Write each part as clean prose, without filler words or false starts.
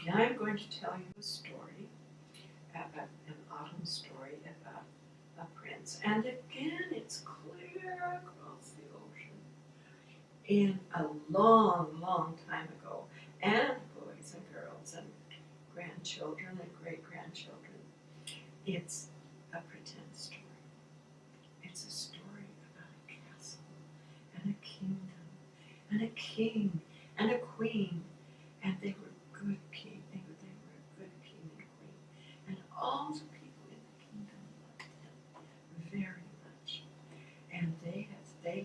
Now I'm going to tell you a story, an autumn story about a prince. And again, it's clear across the ocean. In a long, long time ago, and boys and girls and grandchildren and great-grandchildren, it's a pretend story. It's a story about a castle and a kingdom and a king and a queen, and they were good king. They were a good king and queen, and all the people in the kingdom loved them very much, and they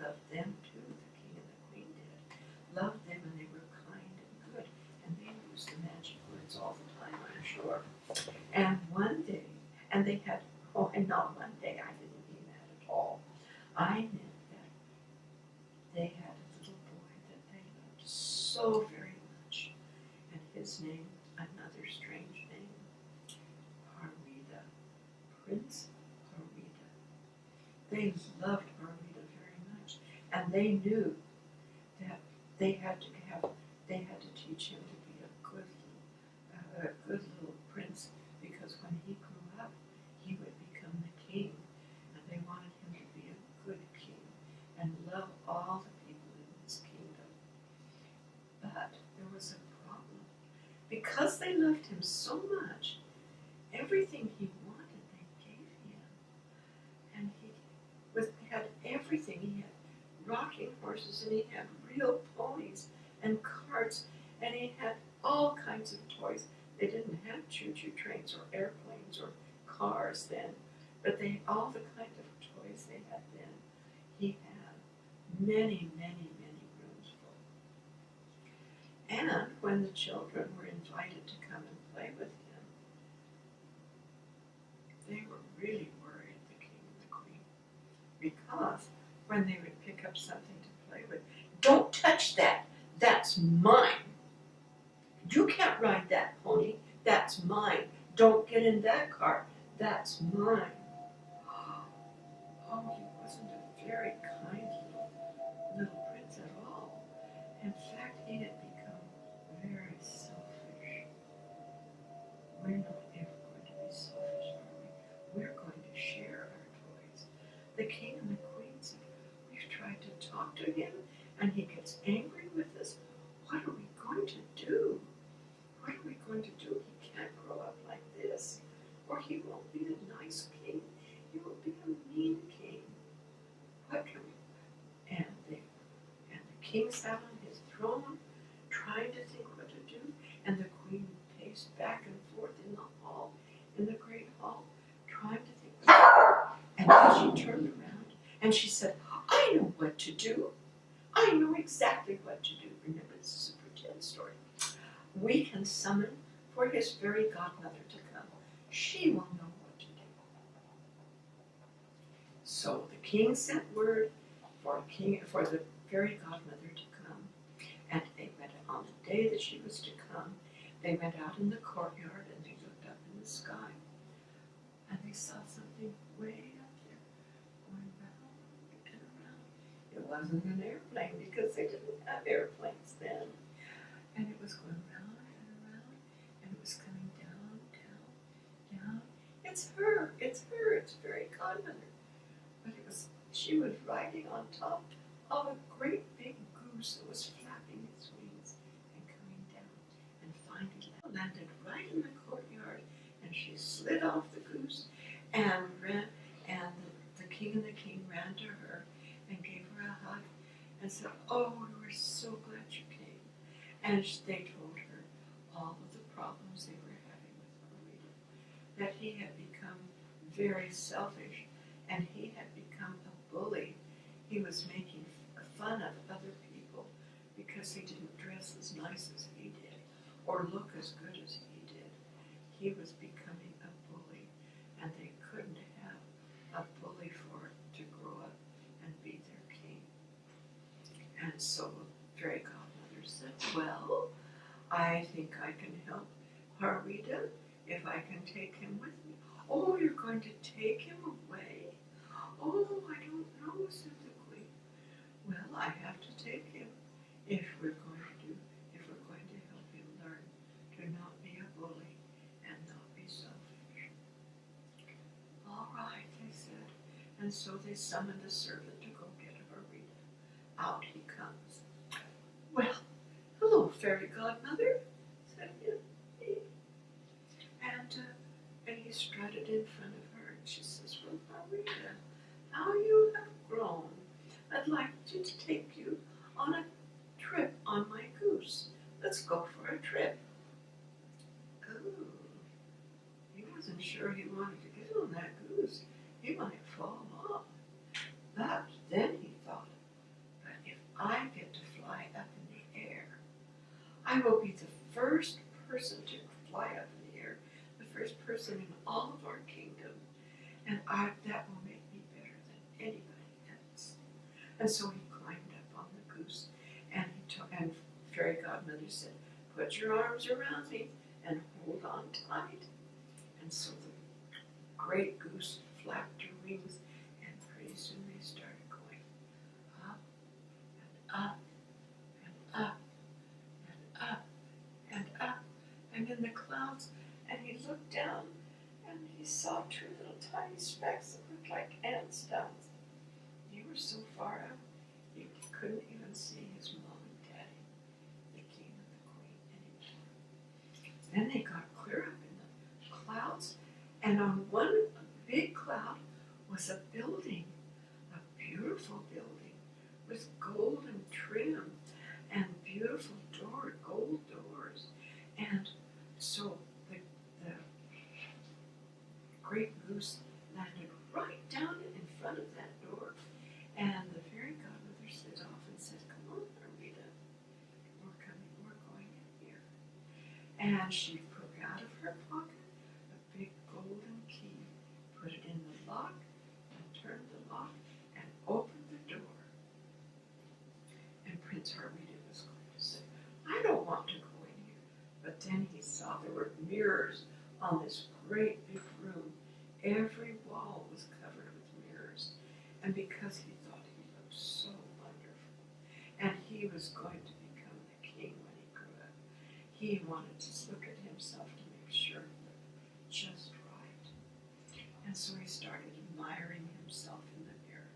loved them too. The king and the queen did loved them, and they were kind and good, and they used the magic words all the time, I'm sure. And one day, and they had, oh, and not one day, I didn't mean that at all. I meant that they had a little boy that they loved so very much, and his name, another strange name, Harweda, Prince Harweda. They loved Harweda very much, and they knew that they had to teach him to be a good little prince, because when he grew up, he would become the king, and they wanted him to be a good king and love all the people in his kingdom. But there was a problem. Because they loved him so much, everything he wanted they gave him. And he had everything. He had rocking horses, and he had real ponies and carts, and he had all kinds of toys. They didn't have choo-choo trains or airplanes or cars then, but all the kind of toys they had then, he had many, many, many rooms full. And when the children were invited to come and play with him, they were really worried, the king and the queen, because when they would pick up something to play with, don't touch that, that's mine. You can't ride that pony, that's mine. Don't get in that car, that's mine. Oh, he wasn't a very kind little prince at all. In fact, he had become very selfish. We're not ever going to be selfish, are we? We're going to share our toys. The king and the queen said, we've tried to talk to him, and he gets angry with us. What are we going to do? What are we going to do? He can't grow up like this, or he won't be a nice king. He will be a mean king. What can we? And the king sat on his throne, trying to think what to do, and the queen paced back and forth in the hall, in the great hall, trying to think what to do. And then she turned around and she said, I know what to do. I know exactly what to do. Remember, this is a pretend story. We can summon for his fairy godmother to come. She will know what to do. So the king sent word for the fairy godmother to come, and they went on the day that she was to come. They went out in the courtyard and they looked up in the sky, and they saw something way up there, going round and around. It wasn't an airplane, because they didn't have airplanes then. And it was going round and around, and it was coming down, down, down. It's her, it's fairy godmother. But she was riding on top of a great big goose that was flapping its wings and coming down, and finally landed right in the courtyard, and she slid off the goose and ran, and the king and the queen ran to her and gave her a hug and said, oh, we were so glad you came. And they told her all of the problems they were having with Harweda, that he had become very selfish, and he had become a bully. He was making fun of other people because they didn't dress as nice as he did or look as good as he did. He was becoming a bully, and they couldn't have a bully to grow up and be their king. And so the fairy godmother said, well, I think I can help Harweda if I can take him with me. Oh, you're going to take him away? Oh, I don't know, said the queen. Well, I have to take him if we're going to help him learn to not be And so they summoned the servant to go get Harweda. Out he comes. Well, hello, fairy godmother, said he. And he strutted in front of her, and she says, well, Harweda, how you have grown. I'd like to take you on a trip on my goose. Let's go for a trip. Oh, he wasn't sure he wanted to get on that goose. He might fall off. But then he thought, but if I get to fly up in the air, I will be the first person to fly up in the air, the first person in all of our kingdom, and that will make me better than anybody else. And so he climbed up on the goose, and and fairy godmother said, put your arms around me and hold on tight. And so the great goose flapped her wings, and pretty soon they started going up and up and up and up and up and in the clouds. And he looked down, and he saw two little tiny specks that looked like ants down. They were so far up, he couldn't even see his mom and daddy, the king and the queen, anymore. Then they got clear up in the clouds, and on one big cloud was a building, a beautiful building with golden trim and beautiful gold doors. And so the great goose landed right down in front of that door, and the fairy godmother slid off and said, come on, Harweda, we're going in here. And she took out of her pocket a big golden key, put it in the lock, and turned the lock, and opened the door. And Prince Harweda was going to say, I don't want to go in here. But then he saw there were mirrors on this great big room. Every wall was covered with mirrors. And because he thought he looked so wonderful, and he was going to become the king when he grew up, he wanted to look at himself to make sure he looked just right. And so he started admiring himself in the mirror.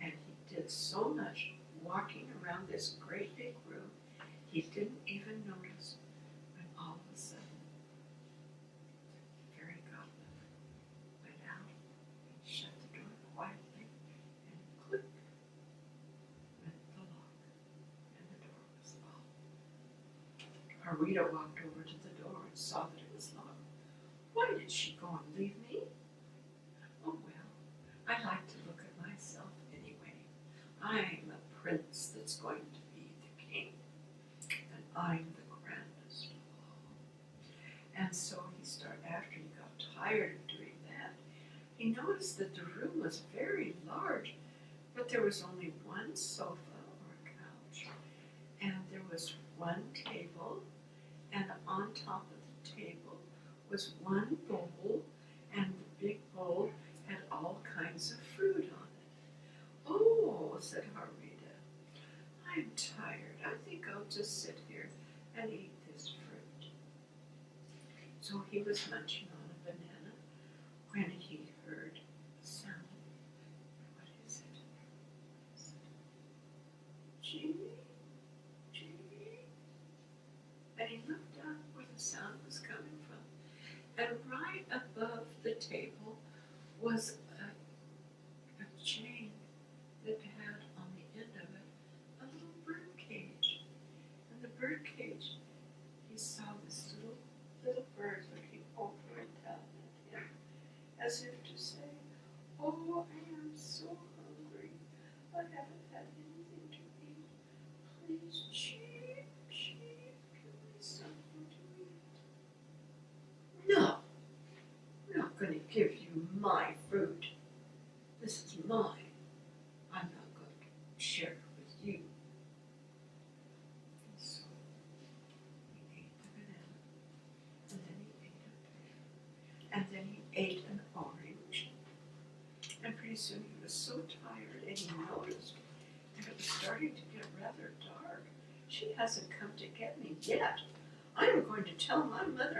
And he did so much walking around this great big room, he didn't even notice when all of a sudden the fairy godmother went out and shut the door quietly, and click went the lock, and the door was locked. Harweda walked over to the door and saw that it was locked. Why did she go and leave me? Oh well, I like to look at myself anyway. I'm a prince that's going to be the king, and I'm the grandest of all. And so after he got tired of doing that, he noticed that the room was very large, but there was only one sofa or a couch, and there was one table, and on top of the table was one bowl, and the big bowl had all kinds of fruit on it. Oh, said Harweda, I'm tired. I think I'll just sit here and eat this fruit. So he was munching on a banana when he heard a sound. What is it? Genie? Genie? And he looked up where the sound was coming from. And right above the table was a chain that had on the end of it a little bird cage. And the bird cage, he saw this little bird looking over and down at him, as if to say, oh, I am so hungry. I haven't had anything to eat. Please, cheep, cheep, give me something to eat. No, I'm not going to give you my fruit. This is mine. I'm not going to share it with you. And so he ate the banana, and then he ate a pear, and then he ate an orange. And pretty soon he was so tired, and he noticed that it was starting to get rather dark. She hasn't come to get me yet. I'm going to tell my mother